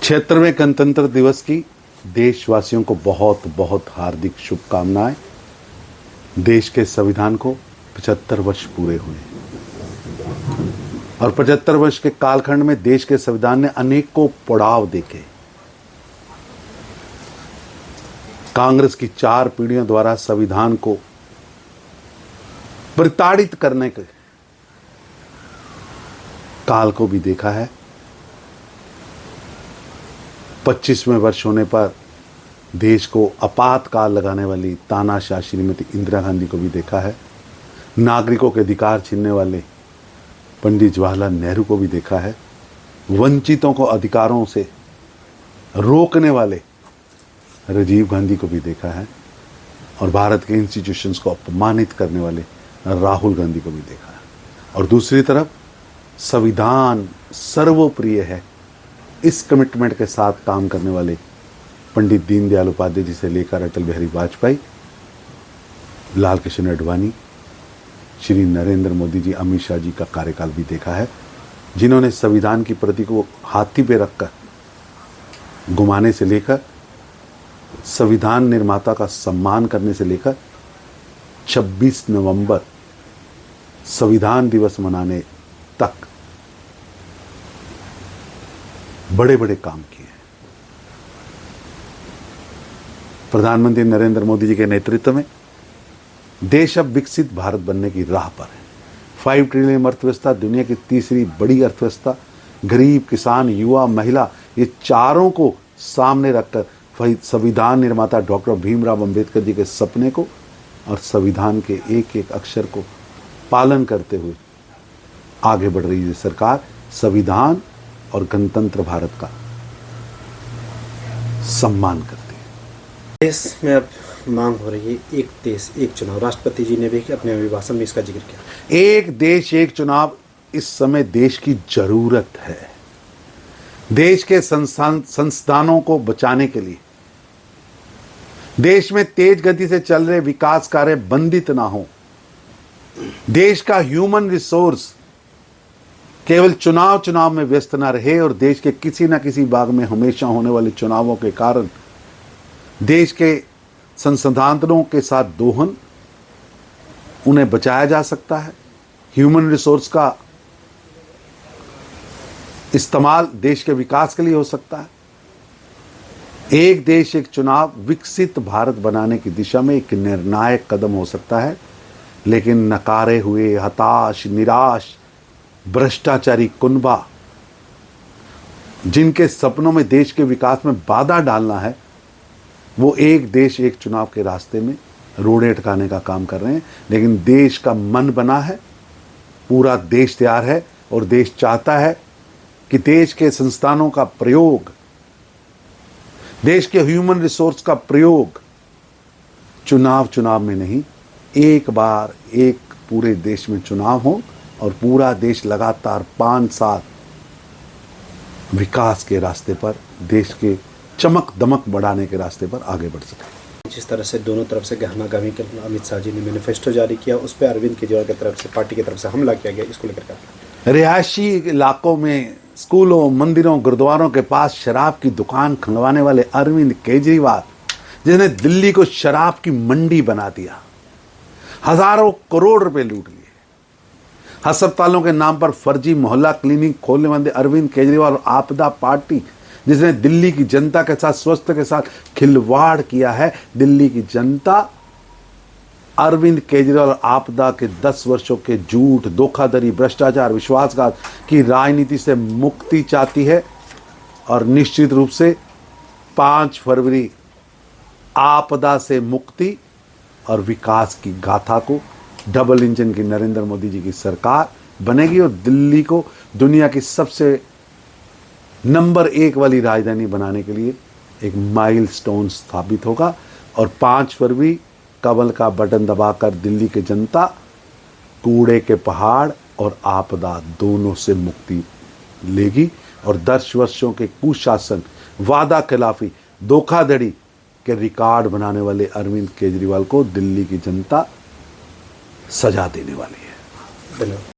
76वें गणतंत्र दिवस की देशवासियों को बहुत बहुत हार्दिक शुभकामनाएं। देश के संविधान को 75 वर्ष पूरे हुए और 75 वर्ष के कालखंड में देश के संविधान ने अनेकों पड़ाव देखे। कांग्रेस की 4 पीढ़ियों द्वारा संविधान को प्रताड़ित करने के काल को भी देखा है। 25वें वर्ष होने पर देश को आपातकाल लगाने वाली तानाशाह श्रीमती इंदिरा गांधी को भी देखा है। नागरिकों के अधिकार छीनने वाले पंडित जवाहरलाल नेहरू को भी देखा है। वंचितों को अधिकारों से रोकने वाले राजीव गांधी को भी देखा है और भारत के इंस्टीट्यूशंस को अपमानित करने वाले राहुल गांधी को भी देखा है। और दूसरी तरफ संविधान सर्वप्रिय है, इस कमिटमेंट के साथ काम करने वाले पंडित दीनदयाल उपाध्याय जी से लेकर अटल बिहारी वाजपेयी, लाल कृष्ण आडवाणी, श्री नरेंद्र मोदी जी, अमित शाह जी का कार्यकाल भी देखा है, जिन्होंने संविधान की प्रति को हाथी पे रखकर घुमाने से लेकर संविधान निर्माता का सम्मान करने से लेकर 26 नवंबर संविधान दिवस मनाने तक बड़े बड़े काम किए हैं। प्रधानमंत्री नरेंद्र मोदी जी के नेतृत्व में देश अब विकसित भारत बनने की राह पर है। 5 ट्रिलियन अर्थव्यवस्था, दुनिया की तीसरी बड़ी अर्थव्यवस्था, गरीब, किसान, युवा, महिला, ये चारों को सामने रखकर संविधान निर्माता डॉक्टर भीमराव अंबेडकर जी के सपने को और संविधान के एक एक अक्षर को पालन करते हुए आगे बढ़ रही है सरकार। संविधान और गणतंत्र भारत का सम्मान करती है। देश में अब मांग हो रही है एक देश एक चुनाव। राष्ट्रपति जी ने भी अपने अभिभाषण में इसका जिक्र किया। एक देश एक चुनाव इस समय देश की जरूरत है। देश के संस्थानों को बचाने के लिए, देश में तेज गति से चल रहे विकास कार्य बंदित ना हो, देश का ह्यूमन रिसोर्स केवल चुनाव में व्यस्त ना रहे और देश के किसी न किसी भाग में हमेशा होने वाले चुनावों के कारण देश के संसाधनों के साथ दोहन, उन्हें बचाया जा सकता है। ह्यूमन रिसोर्स का इस्तेमाल देश के विकास के लिए हो सकता है। एक देश एक चुनाव विकसित भारत बनाने की दिशा में एक निर्णायक कदम हो सकता है, लेकिन नकारे हुए, हताश, निराश, भ्रष्टाचारी कुनबा, जिनके सपनों में देश के विकास में बाधा डालना है, वो एक देश एक चुनाव के रास्ते में रोड़े अटकाने का काम कर रहे हैं। लेकिन देश का मन बना है, पूरा देश तैयार है और देश चाहता है कि देश के संस्थानों का प्रयोग, देश के ह्यूमन रिसोर्स का प्रयोग चुनाव में नहीं, एक बार एक पूरे देश में चुनाव हो और पूरा देश लगातार 5 साल विकास के रास्ते पर, देश के चमक दमक बढ़ाने के रास्ते पर आगे बढ़ सके। जिस तरह से दोनों तरफ से गहमागहमी कर अमित शाह जी ने मैनिफेस्टो जारी किया, उस पर अरविंद केजरीवाल की तरफ से, पार्टी की तरफ से हमला किया गया, इसको लेकर क्या? रिहायशी इलाकों में, स्कूलों, मंदिरों, गुरुद्वारों के पास शराब की दुकान खुलवाने वाले अरविंद केजरीवाल, जिन्हें दिल्ली को शराब की मंडी बना दिया, हजारों करोड़ रुपए लूट लिए, अस्पतालों के नाम पर फर्जी मोहल्ला क्लिनिक खोलने वाले अरविंद केजरीवाल और आपदा पार्टी, जिसने दिल्ली की जनता के साथ, स्वास्थ्य के साथ खिलवाड़ किया है। दिल्ली की जनता अरविंद केजरीवाल और आपदा के 10 वर्षों के झूठ, धोखाधड़ी, भ्रष्टाचार, विश्वासघात की राजनीति से मुक्ति चाहती है और निश्चित रूप से 5 फरवरी आपदा से मुक्ति और विकास की गाथा को डबल इंजन की नरेंद्र मोदी जी की सरकार बनेगी और दिल्ली को दुनिया की सबसे नंबर 1 वाली राजधानी बनाने के लिए एक माइलस्टोन स्थापित होगा। और 5 फरवरी कमल का बटन दबाकर दिल्ली की जनता कूड़े के पहाड़ और आपदा दोनों से मुक्ति लेगी और 10 वर्षों के कुशासन, वादा खिलाफी, धोखाधड़ी के रिकॉर्ड बनाने वाले अरविंद केजरीवाल को दिल्ली की जनता सजा देने वाली है। धन्यवाद।